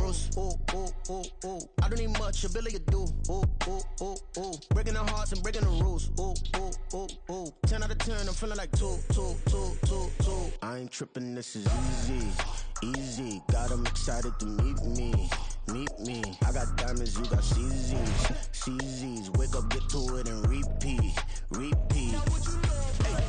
Bruce. Ooh, ooh, ooh, ooh. I don't need much, ability to do. Ooh, ooh, ooh, ooh. Breaking the hearts and breaking the rules. Ooh, ooh, ooh, ooh. 10 out of 10, I'm feeling like 2. I ain't tripping, this is easy. Easy, got 'em excited to meet me. Meet me. I got diamonds, you got CZs. CZs, wake up, get to it, and repeat. Repeat. Hey.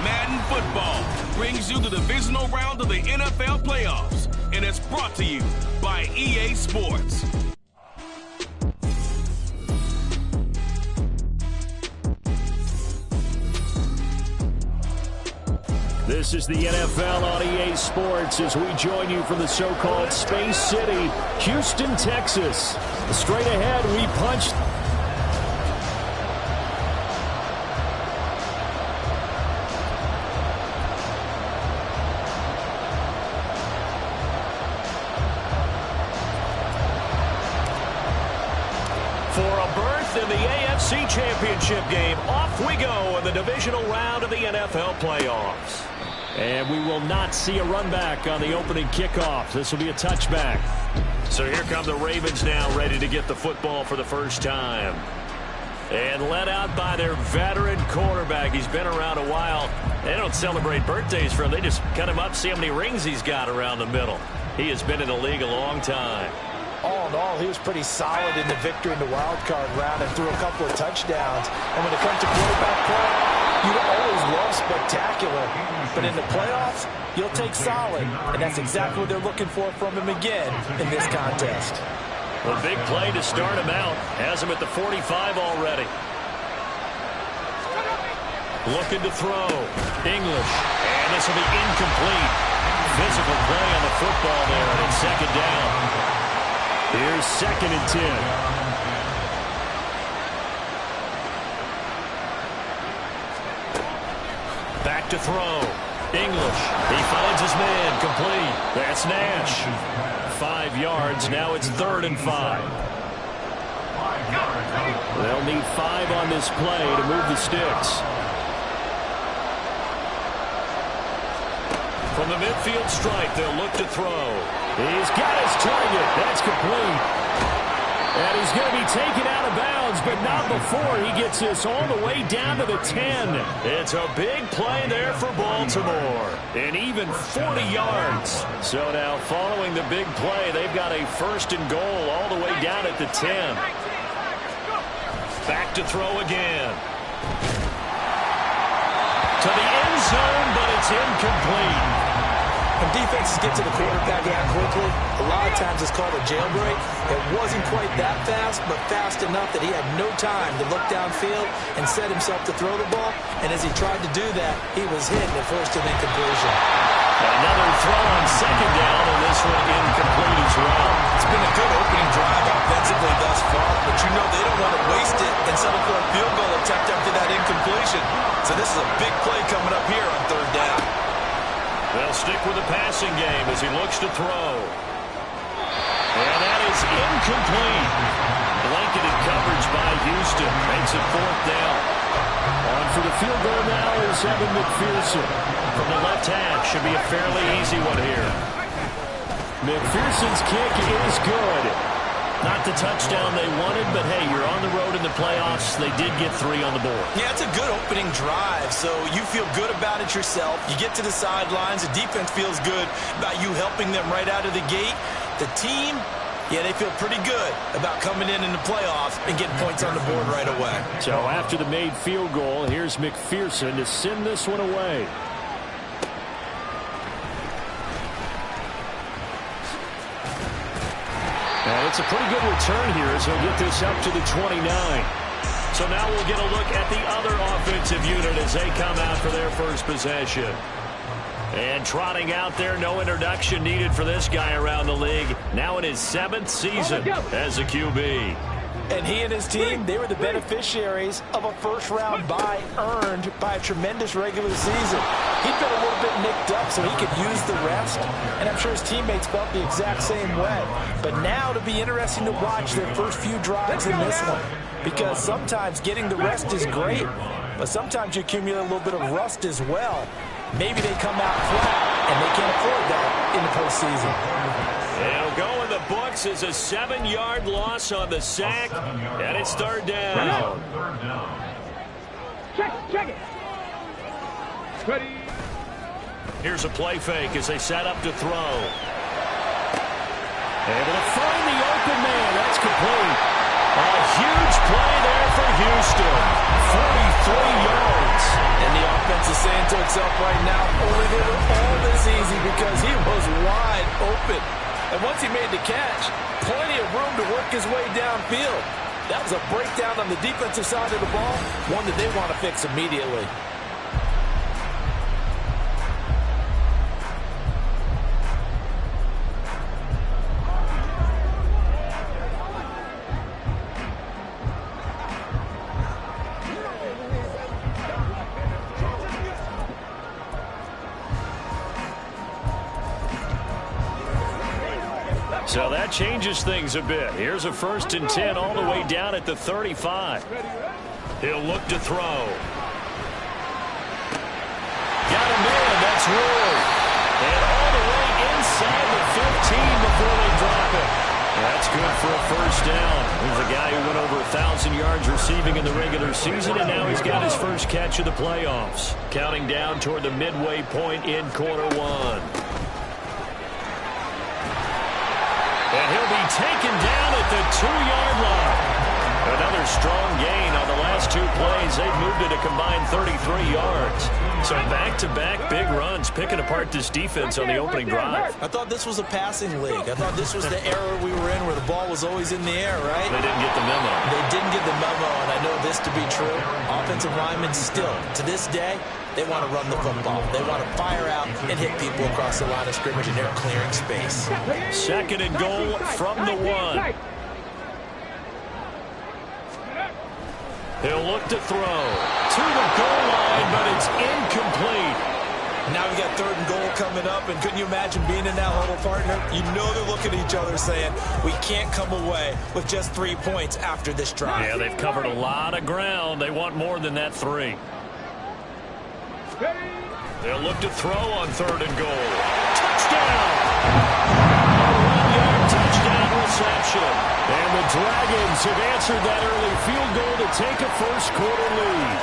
Madden Football brings you the divisional round of the NFL playoffs, and it's brought to you by EA Sports. This is the NFL on EA Sports as we join you from the so-called Space City, Houston, Texas. Straight ahead, we punch. For a berth in the AFC Championship game, off we go in the divisional round of the NFL playoffs. And we will not see a run back on the opening kickoff. This will be a touchback. So here come the Ravens now, ready to get the football for the first time. And led out by their veteran quarterback. He's been around a while. They don't celebrate birthdays for him. They just cut him up, see how many rings he's got around the middle. He has been in the league a long time. All in all, he was pretty solid in the victory in the wild card round and threw a couple of touchdowns. And when it comes to quarterback play, you always love spectacular. But in the playoffs, you'll take solid. And that's exactly what they're looking for from him again in this contest. A big play to start him out. Has him at the 45 already. Looking to throw. English. And this will be incomplete. Physical play on the football there, and it's second down. Here's 2nd and 10. Back to throw. English. He finds his man. Complete. That's Nash. 5 yards. Now it's 3rd and 5. They'll need 5 on this play to move the sticks. From the midfield stripe, they'll look to throw. He's got his target. That's complete. And he's going to be taken out of bounds, but not before he gets this all the way down to the 10. It's a big play there for Baltimore. And even 40 yards. So now following the big play, they've got a 1st and goal all the way down at the 10. Back to throw again. To the end zone, but it's incomplete. When defenses get to the quarterback that quickly, a lot of times it's called a jailbreak. It wasn't quite that fast, but fast enough that he had no time to look downfield and set himself to throw the ball. And as he tried to do that, he was hit and forced an incompletion. Another throw on 2nd down, and this one incomplete as well. It's been a good opening drive offensively thus far, but you know they don't want to waste it and settle for a field goal attempt after that incompletion. So this is a big play coming up here on 3rd down. They'll stick with the passing game as he looks to throw. And that is incomplete. Blanketed coverage by Houston. Makes it 4th down. On for the field goal now is Evan McPherson. From the left hash, should be a fairly easy one here. McPherson's kick is good. Not the touchdown they wanted, but hey, you're on the road in the playoffs. They did get 3 on the board. Yeah, it's a good opening drive, so you feel good about it yourself. You get to the sidelines, the defense feels good about you helping them right out of the gate. The team, yeah, they feel pretty good about coming in the playoffs and getting points on the board right away. So after the made field goal, here's McPherson to send this one away. And it's a pretty good return here as he'll get this up to the 29. So now we'll get a look at the other offensive unit as they come out for their first possession. And trotting out there, no introduction needed for this guy around the league. Now in his 7th season as a QB. And he and his team, they were the beneficiaries of a first-round bye earned by a tremendous regular season. He'd been a little bit nicked up so he could use the rest, and I'm sure his teammates felt the exact same way. But now it'll be interesting to watch their first few drives in this one, because sometimes getting the rest is great, but sometimes you accumulate a little bit of rust as well. maybe they come out flat, and they can't afford that in the postseason. It'll go in the books as a 7-yard loss on the sack, and it's third down. Check it. Ready. Here's a play fake as they set up to throw. Able to find the open man. That's complete. A huge play there for Houston. 43 yards. And the offense is saying to itself right now, only they were all this easy because he was wide open. And once he made the catch, plenty of room to work his way downfield. That was a breakdown on the defensive side of the ball, one that they want to fix immediately. So that changes things a bit. Here's a 1st and 10 all the way down at the 35. He'll look to throw. Got a man. That's Ward. And all the way inside the 15 before they drop it. That's good for a 1st down. He's a guy who went over 1,000 yards receiving in the regular season, and now he's got his first catch of the playoffs. Counting down toward the midway point in quarter 1. And he'll be taken down at the 2-yard line. Another strong gain on the last 2 plays. They've moved it a combined 33 yards. So back-to-back big runs, picking apart this defense on the opening drive. I thought this was a passing league. I thought this was the era we were in where the ball was always in the air, right? They didn't get the memo. They didn't get the memo, and I know this to be true. Offensive linemen still, to this day, they want to run the football. They want to fire out and hit people across the line of scrimmage, and they're clearing space. 2nd and goal from the 1. He'll look to throw to the goal line, but it's incomplete. Now we got 3rd and goal coming up, and couldn't you imagine being in that huddle, partner? You know they're looking at each other saying, we can't come away with just 3 points after this drive. Yeah, they've covered a lot of ground. They want more than that 3. They'll look to throw on 3rd and goal. Touchdown! A 1-yard touchdown reception. And the Dragons have answered that early field goal to take a first-quarter lead.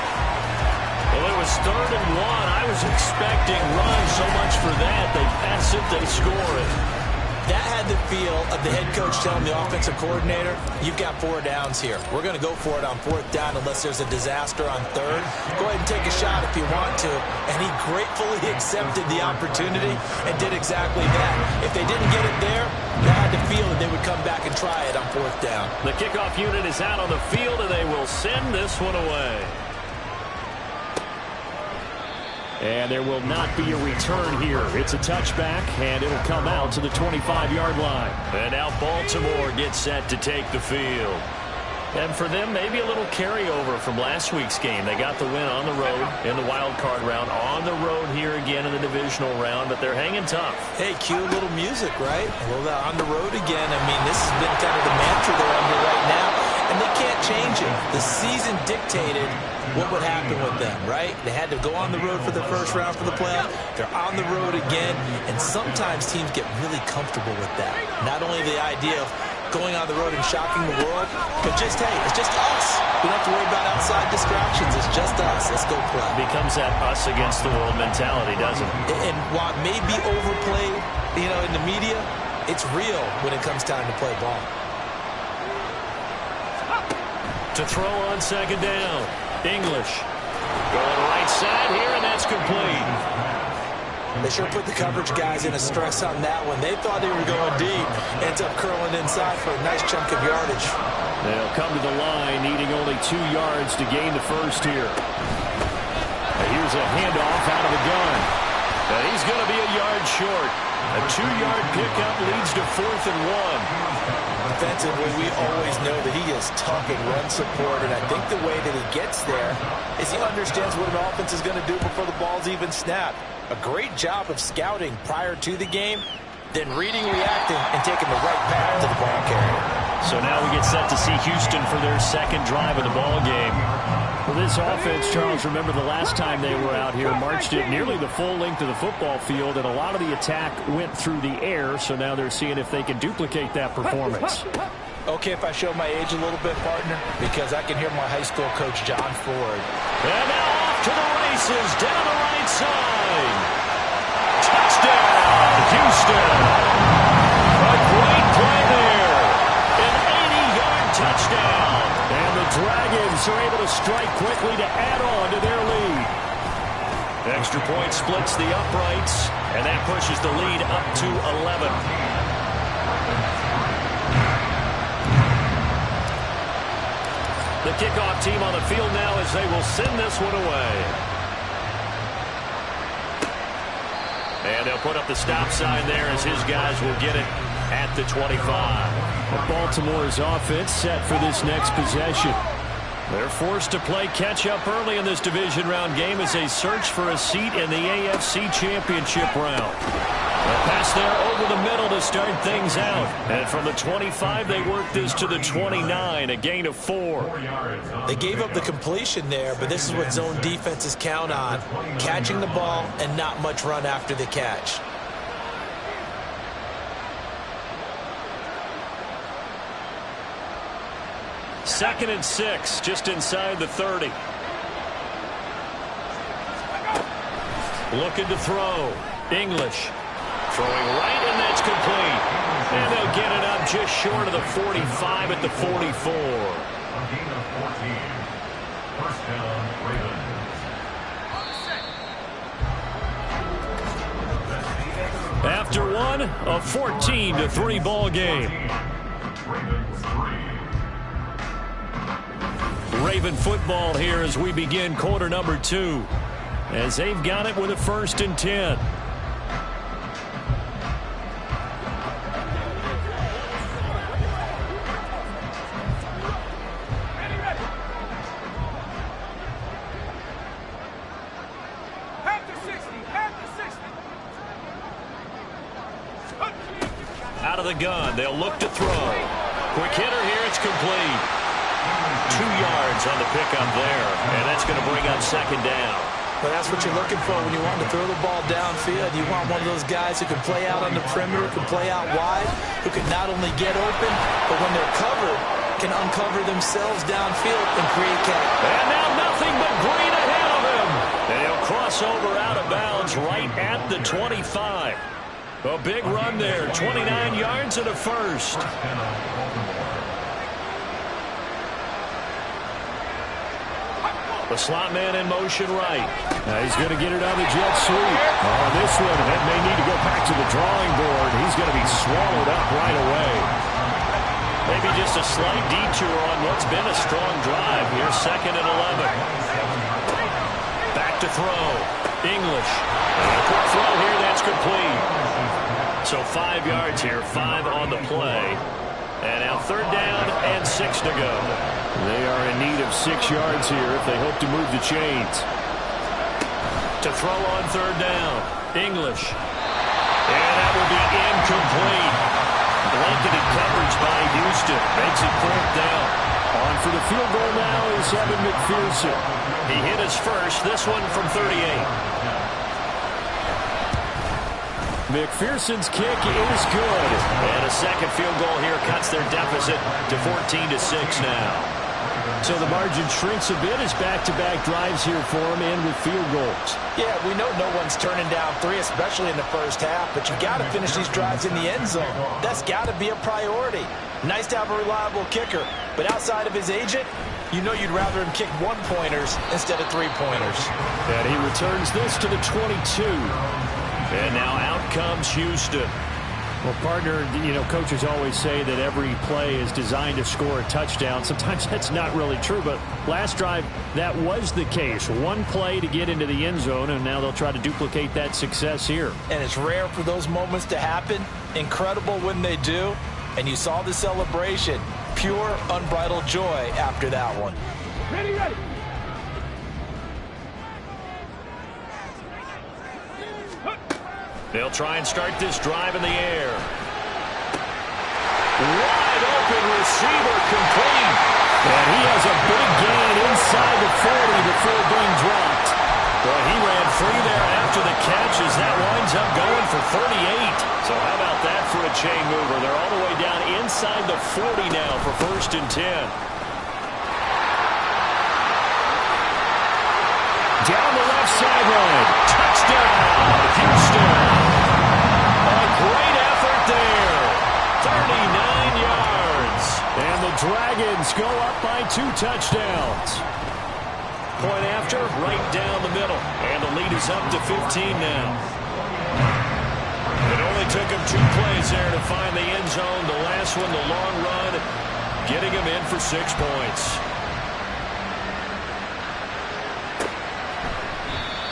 Well, it was 3rd and 1. I was expecting runs, so much for that. They pass it, they score it. That had the feel of the head coach telling the offensive coordinator, you've got 4 downs here. We're going to go for it on 4th down unless there's a disaster on 3rd. Go ahead and take a shot if you want to. And he gratefully accepted the opportunity and did exactly that. If they didn't get it there, they had the feel that they would come back and try it on 4th down. The kickoff unit is out on the field, and they will send this one away. And there will not be a return here. It's a touchback, and it'll come out to the 25-yard line. And now Baltimore gets set to take the field. And for them, maybe a little carryover from last week's game. They got the win on the road in the wild card round, on the road here again in the divisional round, but they're hanging tough. Hey, cue a little music, right? A little on the road again. I mean, this has been kind of the mantra they're under right now, and they can't change it. The season dictated what would happen with them, right? They had to go on the road for the first round for the playoff. They're on the road again, and sometimes teams get really comfortable with that. Not only the idea of going on the road and shocking the world, but just, hey, it's just us. We don't have to worry about outside distractions. It's just us. Let's go play. It becomes that us against the world mentality, doesn't it? And while it may be overplayed, in the media, it's real when it comes time to play ball. To throw on 2nd down. English going right side here, and that's complete. They sure put the coverage guys in a stress on that one. They thought they were going deep. Ends up curling inside for a nice chunk of yardage. They'll come to the line, needing only 2 yards to gain the first here. And here's a handoff out of the gun. And he's going to be a yard short. A 2-yard pickup leads to 4th and 1. Defensively, we always know that he is tough in run support, and I think the way that he gets there is he understands what an offense is going to do before the ball's even snapped. A great job of scouting prior to the game, then reading, reacting, and taking the right path to the ball carrier. So now we get set to see Houston for their 2nd drive of the ball game. Well, this offense, Charles, remember the last time they were out here, marched it nearly the full length of the football field, and a lot of the attack went through the air, so now they're seeing if they can duplicate that performance. Okay, if I show my age a little bit, partner, because I can hear my high school coach, John Ford. And now off to the races, down the right side. Touchdown, Houston. A great play there. An 80-yard touchdown. And the Dragons are able to strike quickly to add on to their lead. Extra point splits the uprights, and that pushes the lead up to 11. The kickoff team on the field now as they will send this one away. And they'll put up the stop sign there as his guys will get it at the 25. Baltimore's offense set for this next possession. They're forced to play catch-up early in this division round game as they search for a seat in the AFC Championship round. A pass there over the middle to start things out. And from the 25, they work this to the 29, a gain of 4. They gave up the completion there, but this is what zone defenses count on. Catching the ball and not much run after the catch. Second and 6, just inside the 30. Looking to throw. English. Throwing right, and that's complete. And they'll get it up just short of the 45 at the 44. After one, a 14-3 ball game. Raven football here as we begin quarter number 2. As they've got it with a 1st and 10. Out of the gun, they'll look to throw. Quick hitter here, it's complete. 2 yards on the pickup there, and that's going to bring up 2nd down. Well, that's what you're looking for when you want to throw the ball downfield. You want one of those guys who can play out on the perimeter, who can play out wide, who can not only get open, but when they're covered, can uncover themselves downfield and create chaos. And now nothing but green ahead of him. And he'll cross over out of bounds right at the 25. A big run there, 29 yards and a 1st. The slot man in motion right. Now he's going to get it on the jet sweep. Oh, this one, that may need to go back to the drawing board. He's going to be swallowed up right away. Maybe just a slight detour on what's been a strong drive here. 2nd and 11. Back to throw. English. And a quick throw here, that's complete. So 5 yards here, 5 on the play. And now 3rd down and 6 to go. They are in need of 6 yards here if they hope to move the chains. To throw on 3rd down. English. And that will be incomplete. Blanketed coverage by Houston. Makes it 4th down. On for the field goal now is Evan McPherson. He hit his first, this one from 38. McPherson's kick is good. And a 2nd field goal here cuts their deficit to 14-6 now. So the margin shrinks a bit as back-to-back drives here for him and with field goals. Yeah, we know no one's turning down 3, especially in the first half, but you got to finish these drives in the end zone. That's got to be a priority. Nice to have a reliable kicker, but outside of his agent, you know you'd rather him kick 1-pointers instead of 3-pointers. And he returns this to the 22. And now out comes Houston. Well, partner, you know, coaches always say that every play is designed to score a touchdown. Sometimes that's not really true, but last drive, that was the case. One play to get into the end zone, and now they'll try to duplicate that success here. And it's rare for those moments to happen. Incredible when they do. And you saw the celebration. Pure, unbridled joy after that one. Ready, ready. They'll try and start this drive in the air. Wide open receiver complete. And he has a big gain inside the 40 before being dropped. Well, he ran free there after the catch as that winds up going for 38. So how about that for a chain mover? They're all the way down inside the 40 now for 1st and 10. Down the left sideline. Touchdown, Houston. A great effort there. 39 yards. And the Dragons go up by 2 touchdowns. Point after, right down the middle. And the lead is up to 15 now. It only took him 2 plays there to find the end zone. The last one, the long run, getting him in for 6 points.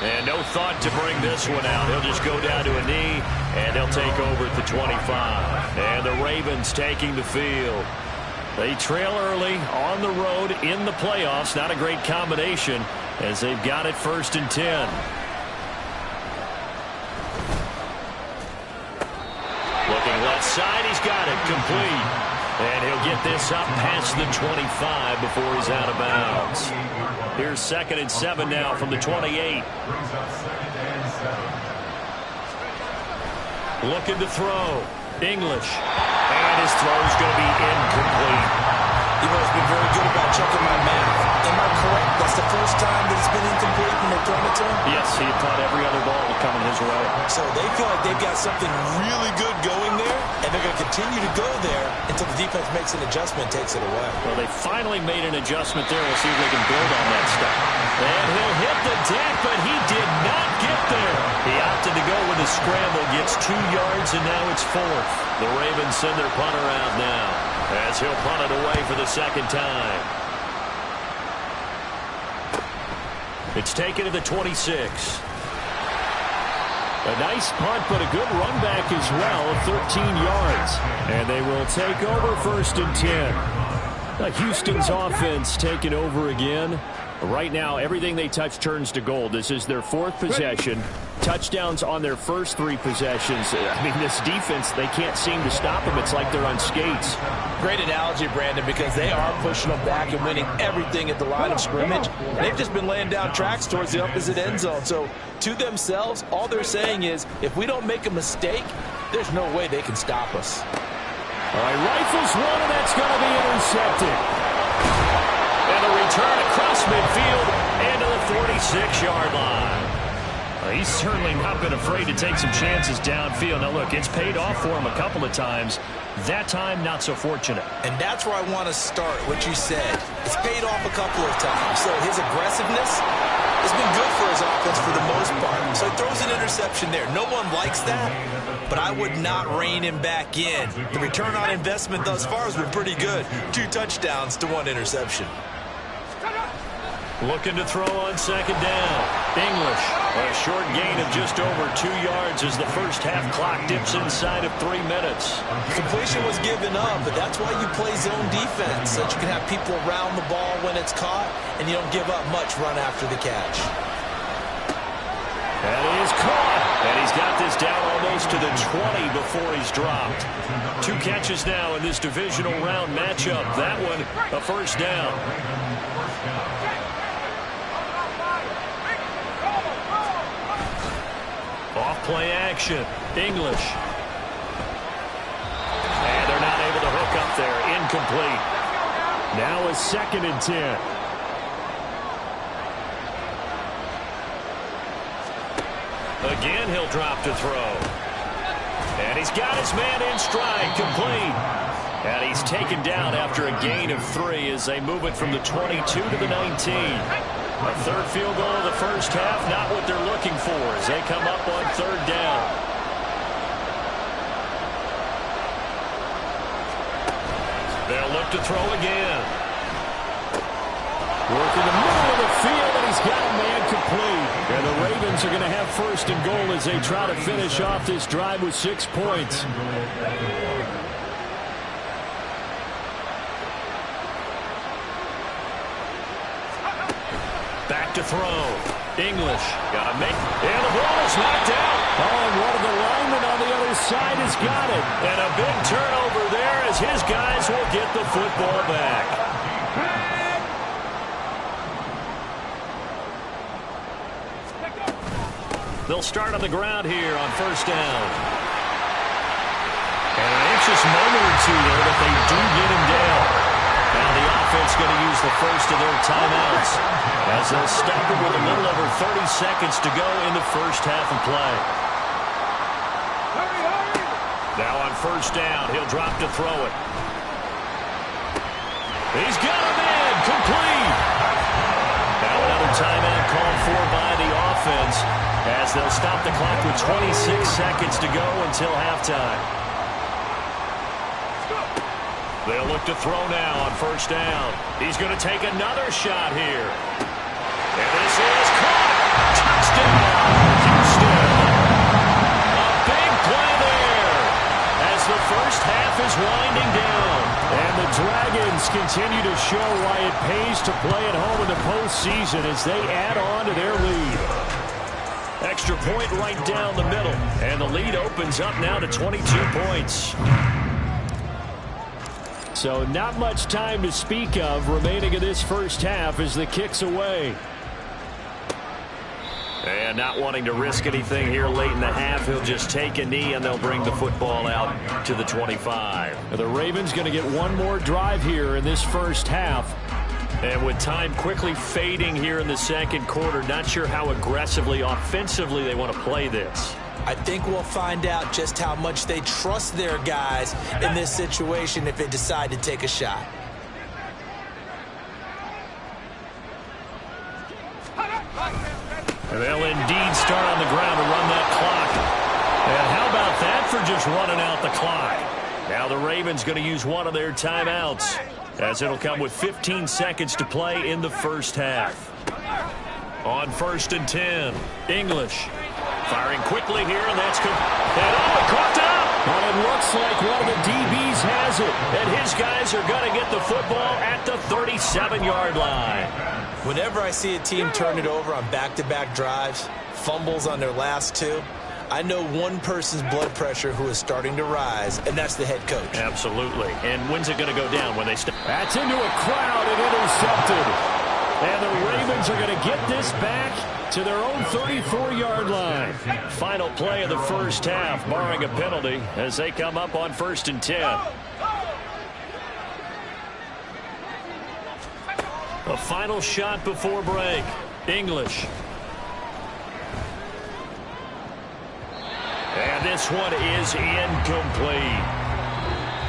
And no thought to bring this one out. He'll just go down to a knee, and they'll take over at the 25. And the Ravens taking the field. They trail early on the road in the playoffs. Not a great combination as they've got it 1st and 10. Looking left side, he's got it complete. And he'll get this up past the 25 before he's out of bounds. Here's 2nd and 7 now from the 28. Looking to throw. English. And his throw's going to be incomplete. You know, he's been very good about checking my math. Am I correct? That's the first time that it's been incomplete when they've thrown it to him? Yes, he had caught every other ball coming his way. So they feel like they've got something really good going there, and they're going to continue to go there until the defense makes an adjustment and takes it away. Well, they finally made an adjustment there. We'll see if they can build on that stuff. And he'll hit the deck, but he did not get there. He opted to go with a scramble, gets 2 yards, and now it's 4th. The Ravens send their punter out now as he'll punt it away for the 2nd time. It's taken to the 26. A nice punt, but a good run back as well of 13 yards. And they will take over 1st and 10. Houston's offense taking over again. Right now, everything they touch turns to gold. This is their 4th possession. Touchdowns on their first 3 possessions. I mean, this defense, they can't seem to stop them. It's like they're on skates. Great analogy, Brandon, because they are pushing them back and winning everything at the line of scrimmage. They've just been laying down tracks towards the opposite end zone. So, to themselves, all they're saying is, if we don't make a mistake, there's no way they can stop us. All right, rifles one, and that's going to be intercepted. And a return across midfield and to the 46-yard line. He's certainly not been afraid to take some chances downfield. Now, look, it's paid off for him a couple of times. That time, not so fortunate. And that's where I want to start, what you said. It's paid off a couple of times. So his aggressiveness has been good for his offense for the most part. So he throws an interception there. No one likes that, but I would not rein him back in. The return on investment thus far has been pretty good. 2 touchdowns to 1 interception. Looking to throw on 2nd down. English. A short gain of just over 2 yards as the first half clock dips inside of 3 minutes. Completion was given up, but that's why you play zone defense, so that you can have people around the ball when it's caught, and you don't give up much run after the catch. And he is caught. And he's got this down almost to the 20 before he's dropped. 2 catches now in this divisional round matchup. That one, a 1st down. Off-play action. English. And they're not able to hook up there. Incomplete. Now a 2nd and 10. Again, he'll drop to throw. And he's got his man in stride, complete. And he's taken down after a gain of 3 as they move it from the 22 to the 19. A 3rd field goal of the first half, not what they're looking for as they come up on 3rd down. They'll look to throw again. Work in the middle of the field, and he's got a man complete. And the Ravens are going to have 1st and goal as they try to finish off this drive with 6 points. Back to throw. English. Got to make. And the ball is knocked out. Oh, and one of the linemen on the other side has got it. And a big turnover there as his guys will get the football back. They'll start on the ground here on first down. And an anxious moment or two there, but they do get him down. Now the offense going to use the first of their timeouts as they'll stop it with a little over 30 seconds to go in the first half of play. Now on first down, he'll drop to throw it. He's got him in, complete. Now another timeout called for by the offense as they'll stop the clock with 26 seconds to go until halftime. They'll look to throw now on first down. He's going to take another shot here. And this is caught. Touchdown, Houston. A big play there as the first half is winding down. And the Dragons continue to show why it pays to play at home in the postseason as they add on to their lead. Extra point right down the middle. And the lead opens up now to 22 points. So not much time to speak of remaining in this first half as the kick's away. And not wanting to risk anything here late in the half, he'll just take a knee and they'll bring the football out to the 25. The Ravens going to get one more drive here in this first half. And with time quickly fading here in the second quarter, not sure how aggressively, offensively they want to play this. I think we'll find out just how much they trust their guys in this situation if they decide to take a shot. They'll indeed start on the ground to run that clock. And how about that for just running out the clock? Now the Ravens going to use one of their timeouts as it'll come with 15 seconds to play in the first half. On first and 10, English. Firing quickly here, and that's good. And it caught up. Well, it looks like one of the DBs has it. And his guys are going to get the football at the 37-yard line. Whenever I see a team turn it over on back-to-back drives, fumbles on their last two, I know one person's blood pressure who is starting to rise, and that's the head coach. Absolutely. And when's it going to go down? When they stop? That's into a crowd and intercepted. And the Ravens are going to get this back to their own 34-yard line. Final play of the first half, barring a penalty, as they come up on first and 10. A final shot before break. English. And this one is incomplete.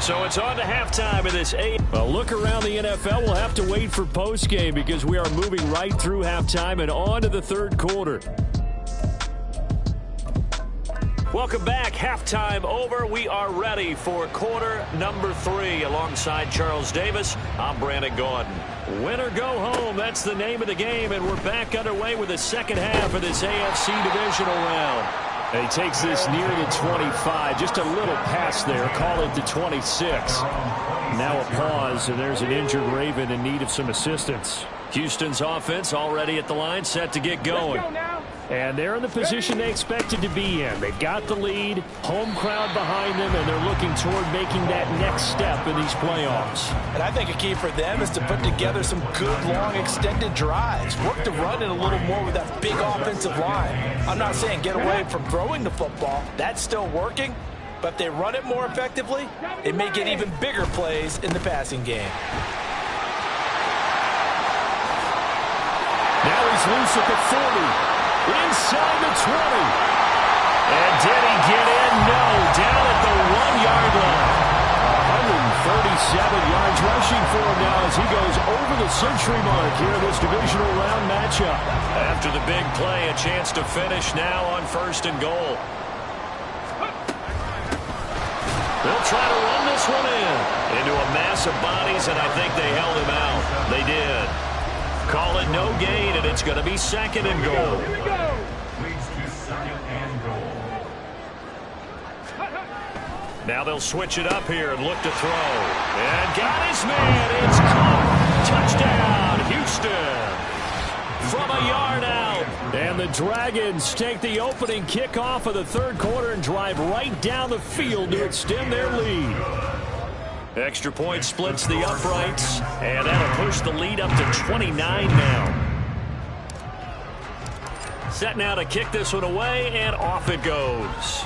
So it's on to halftime of this. Well, look around the NFL. We'll have to wait for postgame because we are moving right through halftime and on to the third quarter. Welcome back. Halftime over. We are ready for quarter number 3. Alongside Charles Davis, I'm Brandon Gaudin. Win or go home, that's the name of the game, and we're back underway with the second half of this AFC divisional round. He takes this near the 25, just a little past there, call it the 26. Now a pause, and there's an injured Raven in need of some assistance. Houston's offense already at the line, set to get going. And they're in the position they expected to be in. They've got the lead, home crowd behind them, and they're looking toward making that next step in these playoffs. And I think a key for them is to put together some good, long, extended drives. Work the run in a little more with that big offensive line. I'm not saying get away from throwing the football. That's still working. But if they run it more effectively, they may get even bigger plays in the passing game. Now he's loose at the 40. Inside the 20. And did he get in? No. Down at the 1-yard line. 137 yards rushing for him now as he goes over the century mark here in this divisional round matchup. After the big play, a chance to finish now on first and goal. They'll try to run this one into a mass of bodies, and I think they held him out. They did. Call it no gain, and it's going to be second and goal. Here we go. Leads to second and goal. Now they'll switch it up here and look to throw. And got his man. It's caught. Touchdown, Houston. From a yard out. And the Dragons take the opening kickoff of the third quarter and drive right down the field to extend their lead. Extra point splits the uprights, and that'll push the lead up to 29 now. Set now to kick this one away, and off it goes.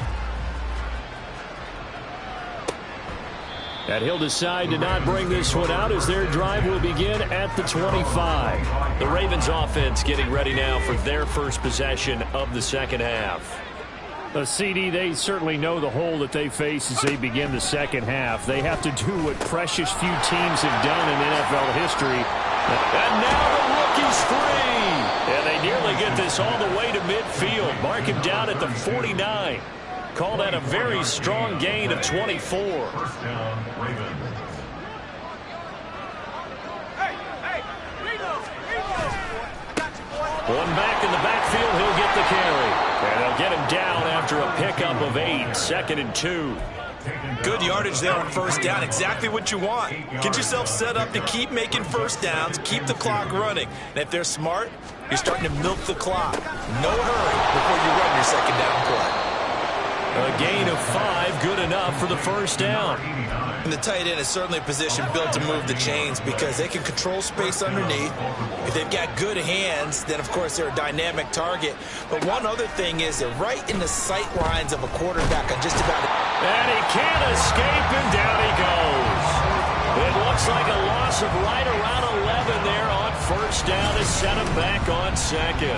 And he'll decide to not bring this one out as their drive will begin at the 25. The Ravens offense getting ready now for their first possession of the second half. CD, they certainly know the hole that they face as they begin the second half. They have to do what precious few teams have done in NFL history. And now the rookie's free. And they nearly get this all the way to midfield. Mark him down at the 49. Call that a very strong gain of 24. First down, Ravens. One back in the backfield, he'll get the carry. And they'll get him down after a pickup of 8, 2nd and 2. Good yardage there on first down. Exactly what you want. Get yourself set up to keep making first downs, keep the clock running. And if they're smart, you're starting to milk the clock. No hurry before you run your second down play. A gain of 5, good enough for the first down. And the tight end is certainly a position built to move the chains because they can control space underneath. If they've got good hands, then of course they're a dynamic target. But one other thing is they're right in the sight lines of a quarterback on just about it. And he can't escape, and down he goes. It looks like a loss of right around 11 there on first down to set him back on second.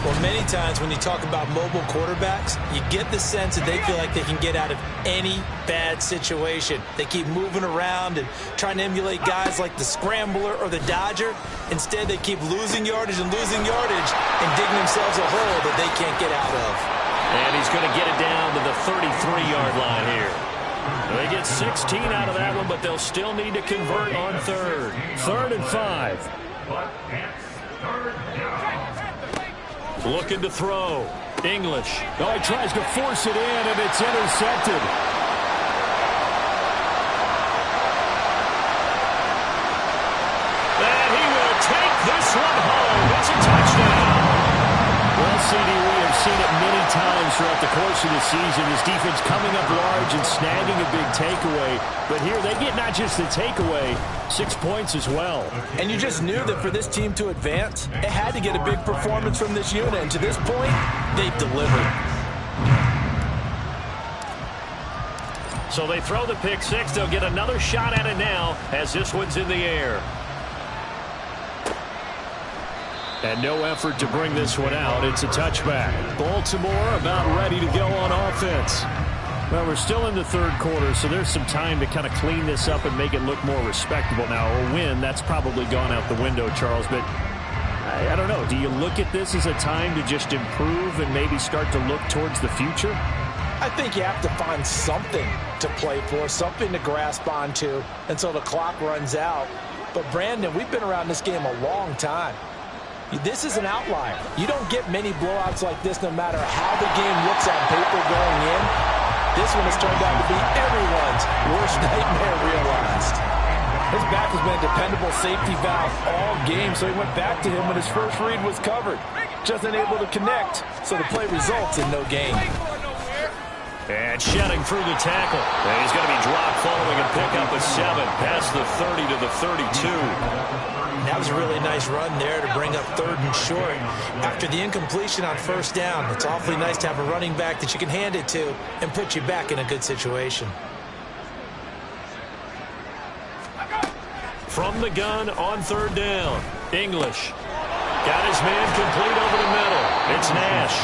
Well, many times when you talk about mobile quarterbacks, you get the sense that they feel like they can get out of any bad situation. They keep moving around and trying to emulate guys like the Scrambler or the Dodger. Instead, they keep losing yardage and digging themselves a hole that they can't get out of. And he's going to get it down to the 33-yard line here. They get 16 out of that one, but they'll still need to convert on third. 3rd and 5. But it's third down. Looking to throw. English. Oh, he tries to force it in, and it's intercepted. And he will take this one home. It's a touchdown. Well, CD, we have seen it many times throughout the course of the season. This defense coming up large and snagging a big takeaway. But here they get not just the takeaway, 6 points as well. And you just knew that for this team to advance, it had to get a big performance from this unit. And to this point, they've delivered. So they throw the pick six. They'll get another shot at it now as this one's in the air. And no effort to bring this one out. It's a touchback. Baltimore about ready to go on offense. Well, we're still in the third quarter, so there's some time to kind of clean this up and make it look more respectable. Now, a win, that's probably gone out the window, Charles, but I don't know. Do you look at this as a time to just improve and maybe start to look towards the future? I think you have to find something to play for, something to grasp onto until the clock runs out. But, Brandon, we've been around this game a long time. This is an outlier. You don't get many blowouts like this no matter how the game looks on paper going in. This one has turned out to be everyone's worst nightmare realized. His back has been a dependable safety valve all game, so he went back to him when his first read was covered. Just unable to connect, so the play results in no gain. And shedding through the tackle. And he's going to be dropped following a pickup of 7 past the 30 to the 32. That was a really nice run there to bring up third and short. After the incompletion on first down, it's awfully nice to have a running back that you can hand it to and put you back in a good situation. From the gun on third down, English. Got his man complete over the middle. It's Nash.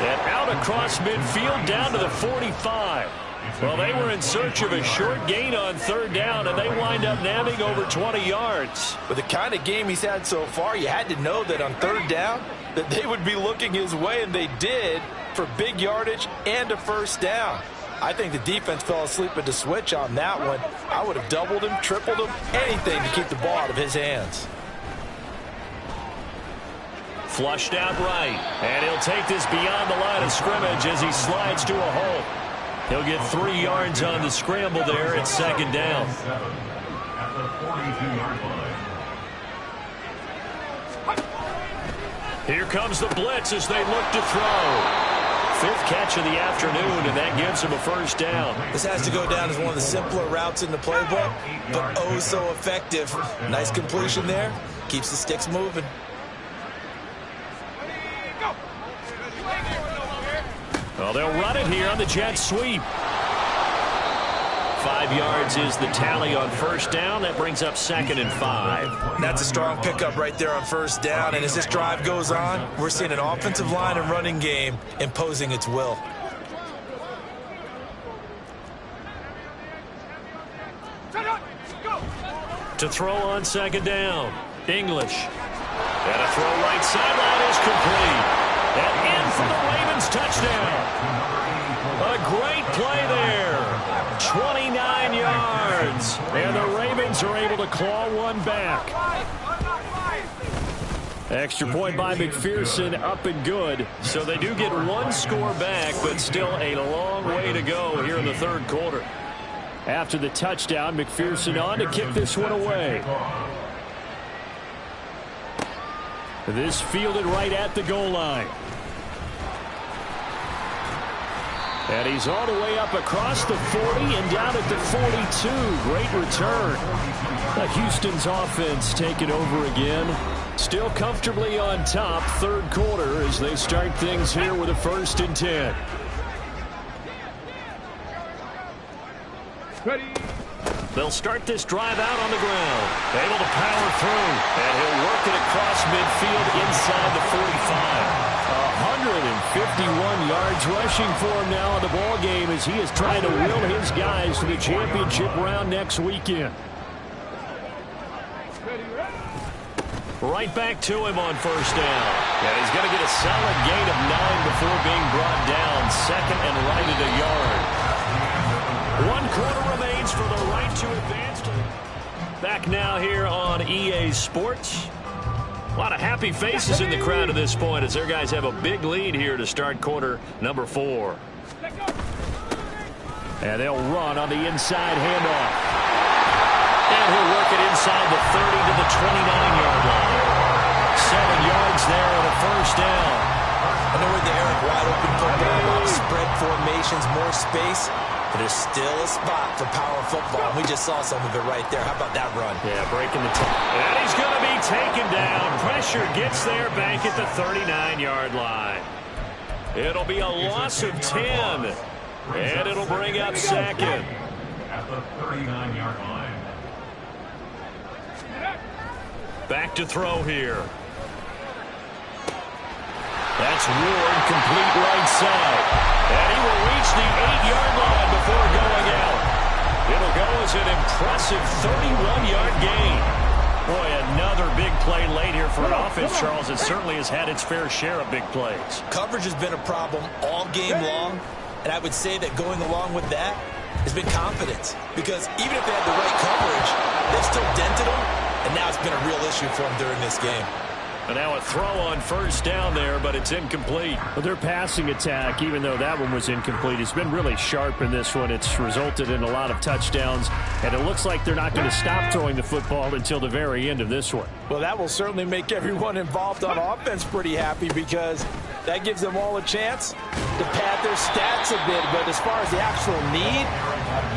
And out across midfield down to the 45. Well, they were in search of a short gain on third down, and they wind up nabbing over 20 yards. With the kind of game he's had so far, you had to know that on third down that they would be looking his way, and they did for big yardage and a first down. I think the defense fell asleep at the switch on that one. I would have doubled him, tripled him, anything to keep the ball out of his hands. Flushed out right, and he'll take this beyond the line of scrimmage as he slides to a hole. He'll get 3 yards on the scramble there at second down. At the 42-yard line. Here comes the blitz as they look to throw. 5th catch of the afternoon, and that gives him a first down. This has to go down as one of the simpler routes in the playbook, but oh so effective. Nice completion there. Keeps the sticks moving. Well, they'll run it here on the jet sweep. 5 yards is the tally on first down. That brings up 2nd and 5. That's a strong pickup right there on first down. And as this drive goes on, we're seeing an offensive line and running game imposing its will. To throw on 2nd down. English. And a throw right sideline is complete. And in for the Ravens touchdown. A great play there. 29 yards. And the Ravens are able to claw one back. Extra point by McPherson, up and good. So they do get one score back, but still a long way to go here in the third quarter. After the touchdown, McPherson on to kick this one away. This fielded right at the goal line. And he's all the way up across the 40 and down at the 42. Great return. Houston's offense taking over again. Still comfortably on top, third quarter, as they start things here with a 1st and 10. Ready. They'll start this drive out on the ground. Able to power through. And he'll work it across midfield inside the 45. 151 yards rushing for him now in the ball game as he is trying to will his guys to the championship round next weekend. Right back to him on first down. And he's going to get a solid gain of 9 before being brought down. 2nd and right at a yard. 1 quarter remains for the right to advance. Back now here on EA Sports. A lot of happy faces in the crowd at this point as their guys have a big lead here to start quarter number 4. And they'll run on the inside handoff. And he'll work it inside the 30 to the 29-yard line. 7 yards there on a first down. I know with the Eric wide open football, a lot of spread formations, more space, but there's still a spot for power football. We just saw some of it right there. How about that run? Yeah, breaking the top. And he's going to be taken down. Pressure gets there back at the 39-yard line. It'll be a loss of 10. And it'll bring up 2nd. At the 39-yard line. Back to throw here. That's Ward, complete right side. And he will reach the 8-yard line before going out. It'll go as an impressive 31-yard gain. Boy, another big play late here for an offense, Charles. It certainly has had its fair share of big plays. Coverage has been a problem all game long, and I would say that going along with that has been confidence. Because even if they had the right coverage, they've still dented them, and now it's been a real issue for them during this game. And now a throw on first down there, but it's incomplete. Well, their passing attack, even though that one was incomplete, has been really sharp in this one. It's resulted in a lot of touchdowns, and it looks like they're not going to stop throwing the football until the very end of this one. Well, that will certainly make everyone involved on offense pretty happy because that gives them all a chance to pad their stats a bit. But as far as the actual need,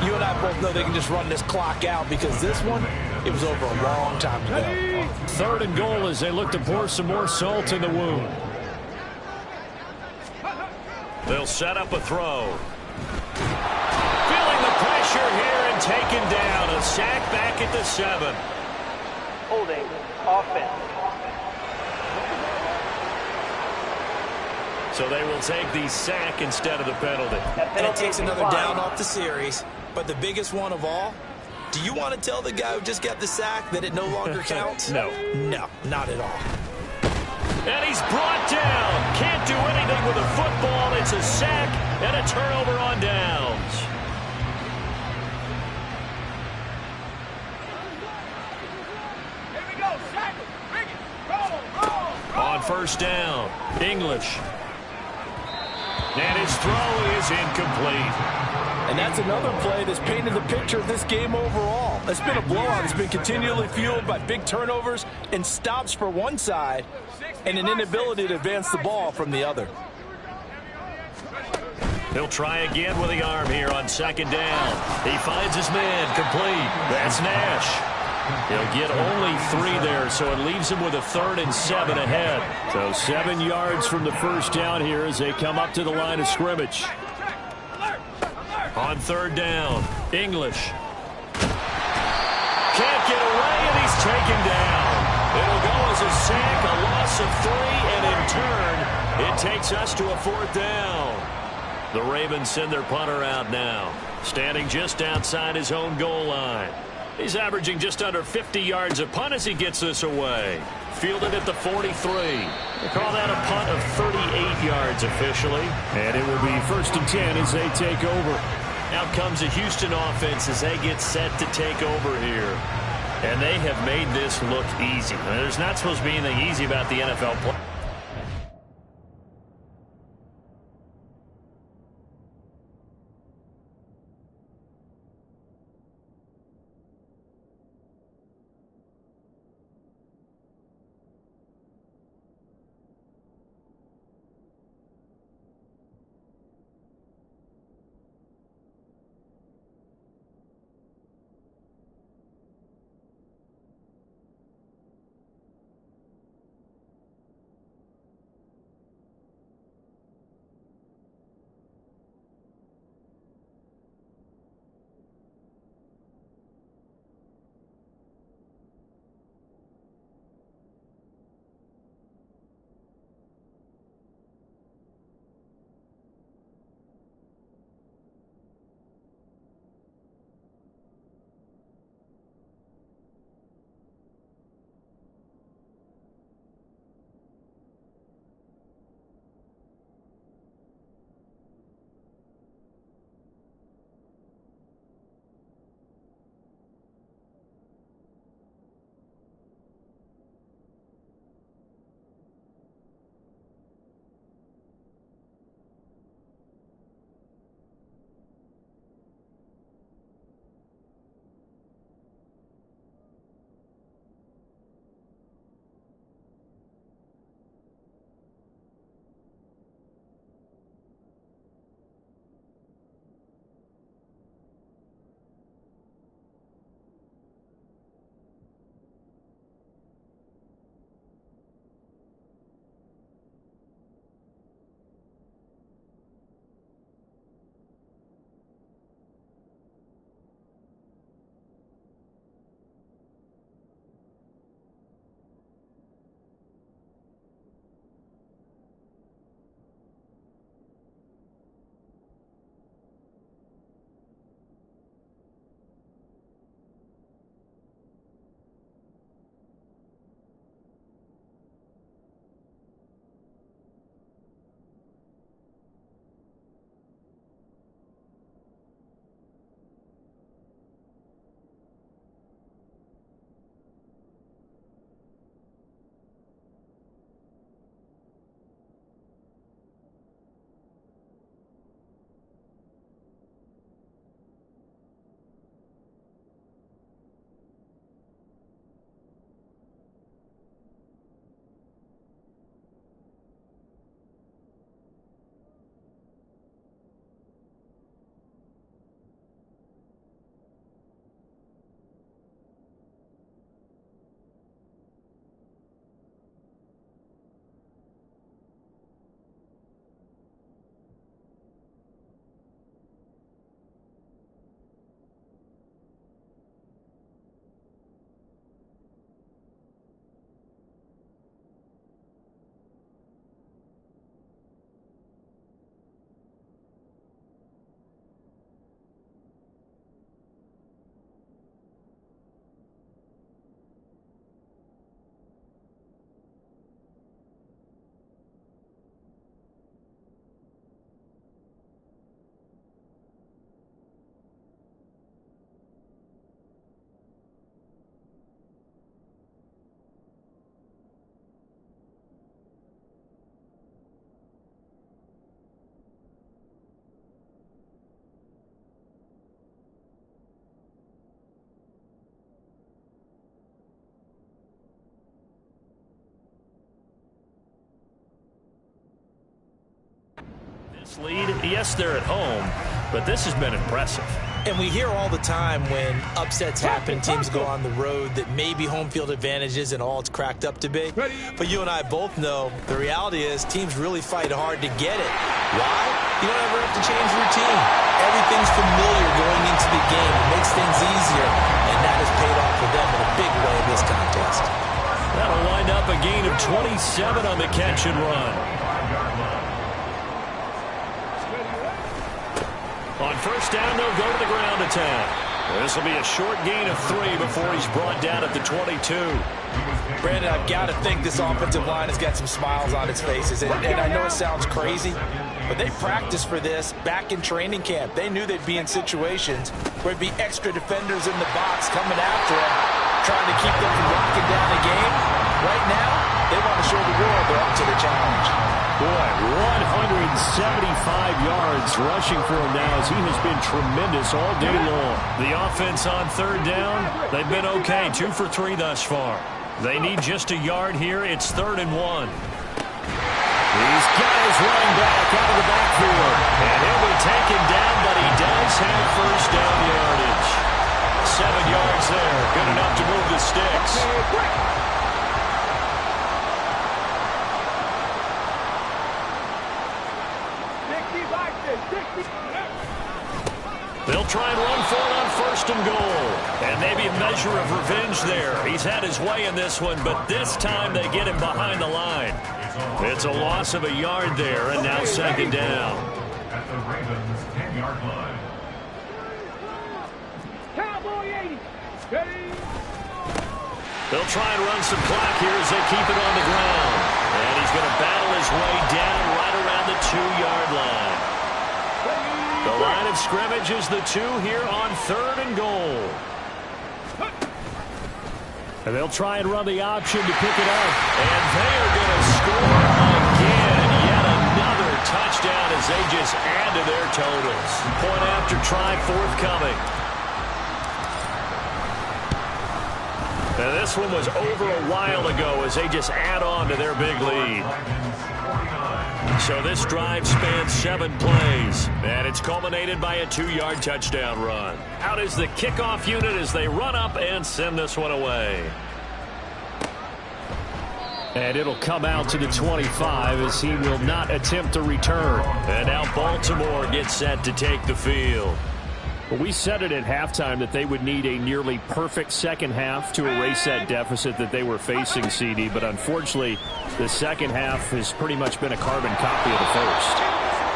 you and I both know they can just run this clock out because this one, it was over a long time ago. 3rd and goal as they look to pour some more salt in the wound. They'll set up a throw. Feeling the pressure here and taken down. A sack back at the 7. Holding offense. So they will take the sack instead of the penalty. And it takes another down off the series. But the biggest one of all, do you want to tell the guy who just got the sack that it no longer counts? No. No, not at all. And he's brought down. Can't do anything with a football. It's a sack and a turnover on downs. Here we go. Sack it. Bring it. Roll. On first down, English. And his throw is incomplete. And that's another play that's painted the picture of this game overall. It's been a blowout. It's been continually fueled by big turnovers and stops for one side and an inability to advance the ball from the other. He'll try again with the arm here on 2nd down. He finds his man complete. That's Nash. He'll get only 3 there, so it leaves him with a 3rd and 7 ahead. So 7 yards from the first down here as they come up to the line of scrimmage. On 3rd down, English. Can't get away, and he's taken down. It'll go as a sack, a loss of 3, and in turn, it takes us to a 4th down. The Ravens send their punter out now, standing just outside his own goal line. He's averaging just under 50 yards a punt as he gets this away. Fielded at the 43. They call that a punt of 38 yards officially. And it will be 1st and 10 as they take over. Out comes the Houston offense as they get set to take over here. And they have made this look easy. There's not supposed to be anything easy about the NFL play. Lead, yes, they're at home, but this has been impressive. And we hear all the time when upsets happen, teams go on the road, that maybe home field advantage isn't all it's cracked up to be. But you and I both know the reality is teams really fight hard to get it. Why? You don't ever have to change routine. Everything's familiar going into the game. It makes things easier, and that has paid off for them in a big way in this contest. That'll wind up a gain of 27 on the catch and run. On first down, they'll go to the ground attack. This will be a short gain of 3 before he's brought down at the 22. Brandon, I've got to think this offensive line has got some smiles on its faces. And I know it sounds crazy, but they practiced for this back in training camp. They knew they'd be in situations where there'd be extra defenders in the box coming after them, trying to keep them from locking down the game. Right now, they want to show the world they're up to the challenge. Boy, 175 yards rushing for him now as he has been tremendous all day long. The offense on third down, they've been okay, 2 for 3 thus far. They need just a yard here. It's 3rd and 1. These guys running back out of the backfield. And he'll be taken down, but he does have first down yardage. 7 yards there, good enough to move the sticks. They'll try and run for it on 1st and goal. And maybe a measure of revenge there. He's had his way in this one, but this time they get him behind the line. It's a loss of a yard there, and now 2nd down. At the Ravens 10-yard line. Cowboy 80. They'll try and run some clock here as they keep it on the ground. And he's going to battle his way down right around the 2-yard line. The line of scrimmage is the 2 here on 3rd and goal. And they'll try and run the option to pick it up. And they are going to score again. Yet another touchdown as they just add to their totals. Point after try forthcoming. And this one was over a while ago as they just add on to their big lead. So this drive spans 7 plays, and it's culminated by a 2-yard touchdown run. Out is the kickoff unit as they run up and send this one away. And it'll come out to the 25 as he will not attempt to return. And now Baltimore gets set to take the field. Well, we said it at halftime that they would need a nearly perfect second half to erase that deficit that they were facing, CD. But unfortunately, the second half has pretty much been a carbon copy of the first.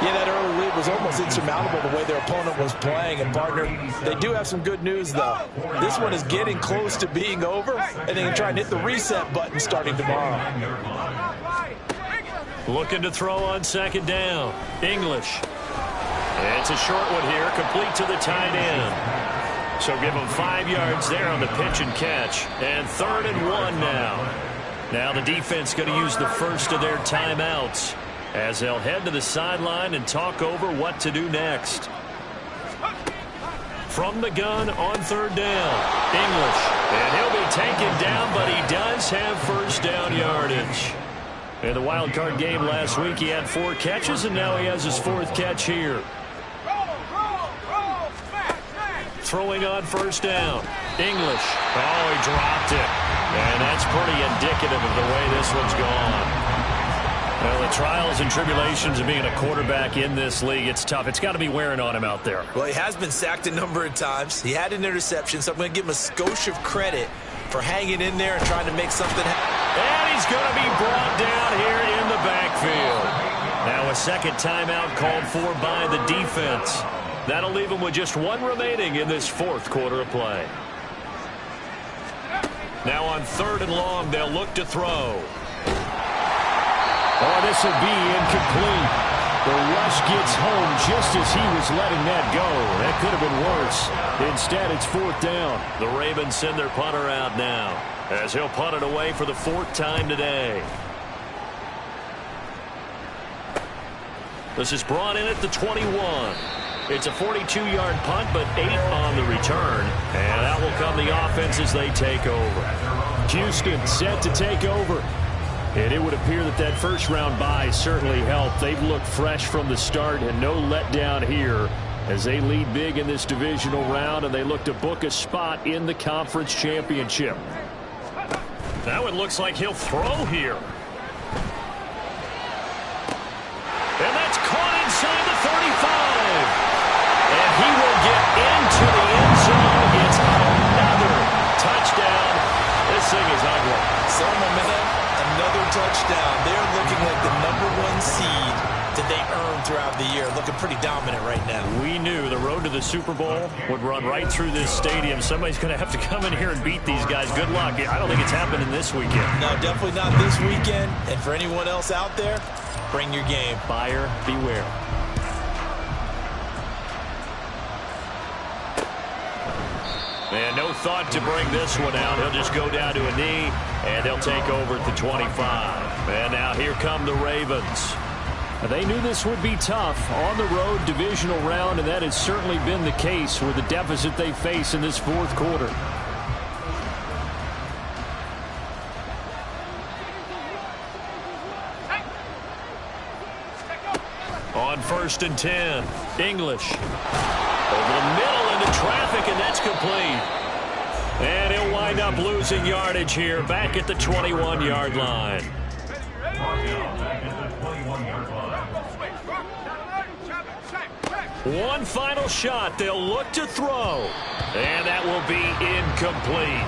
Yeah, that early lead was almost insurmountable the way their opponent was playing. And, partner, they do have some good news, though. This one is getting close to being over, and they can try and hit the reset button starting tomorrow. Looking to throw on 2nd down. English. It's a short one here, complete to the tight end. So give them 5 yards there on the pitch and catch. And 3rd and 1 now. Now the defense going to use the first of their timeouts as they'll head to the sideline and talk over what to do next. From the gun on 3rd down, English. And he'll be taken down, but he does have first down yardage. In the wild card game last week, he had 4 catches, and now he has his 4th catch here. Throwing on 1st down. English. Oh, he dropped it. And that's pretty indicative of the way this one's gone. Well, the trials and tribulations of being a quarterback in this league, it's tough. It's got to be wearing on him out there. Well, he has been sacked a number of times. He had an interception, so I'm going to give him a skosh of credit for hanging in there and trying to make something happen. And he's going to be brought down here in the backfield. Now a second timeout called for by the defense. That'll leave him with just 1 remaining in this 4th quarter of play. Now on 3rd and long, they'll look to throw. Oh, this will be incomplete. The rush gets home just as he was letting that go. That could have been worse. Instead, it's 4th down. The Ravens send their punter out now as he'll punt it away for the 4th time today. This is brought in at the 21. It's a 42-yard punt, but 8 on the return. And that will come the offense as they take over. Houston set to take over. And it would appear that that first-round bye certainly helped. They've looked fresh from the start and no letdown here as they lead big in this divisional round, and they look to book a spot in the conference championship. Now it looks like he'll throw here. And that's caught inside the 35. And he will get into the end zone. It's another touchdown. This thing is ugly. So, my man, another touchdown. They're looking like the #1 seed that they earned throughout the year. Looking pretty dominant right now. We knew the road to the Super Bowl would run right through this stadium. Somebody's going to have to come in here and beat these guys. Good luck. I don't think it's happening this weekend. No, definitely not this weekend. And for anyone else out there, bring your game. Buyer beware. And no thought to bring this one out. He'll just go down to a knee, and they'll take over at the 25. And now here come the Ravens. They knew this would be tough on the road divisional round, and that has certainly been the case with the deficit they face in this fourth quarter. On 1st and 10, English. Over the middle into traffic, and that's complete. And he'll wind up losing yardage here, back at the 21-yard line. One final shot. They'll look to throw. And that will be incomplete,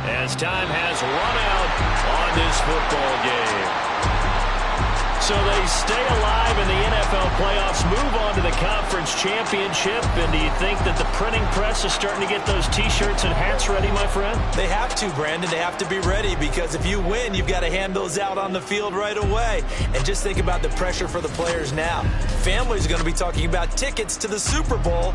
as time has run out on this football game. So they stay alive in the NFL playoffs, move on to the conference championship. And do you think that the printing press is starting to get those T-shirts and hats ready, my friend? They have to, Brandon. They have to be ready, because if you win, you've got to hand those out on the field right away. And just think about the pressure for the players now. Families are going to be talking about tickets to the Super Bowl.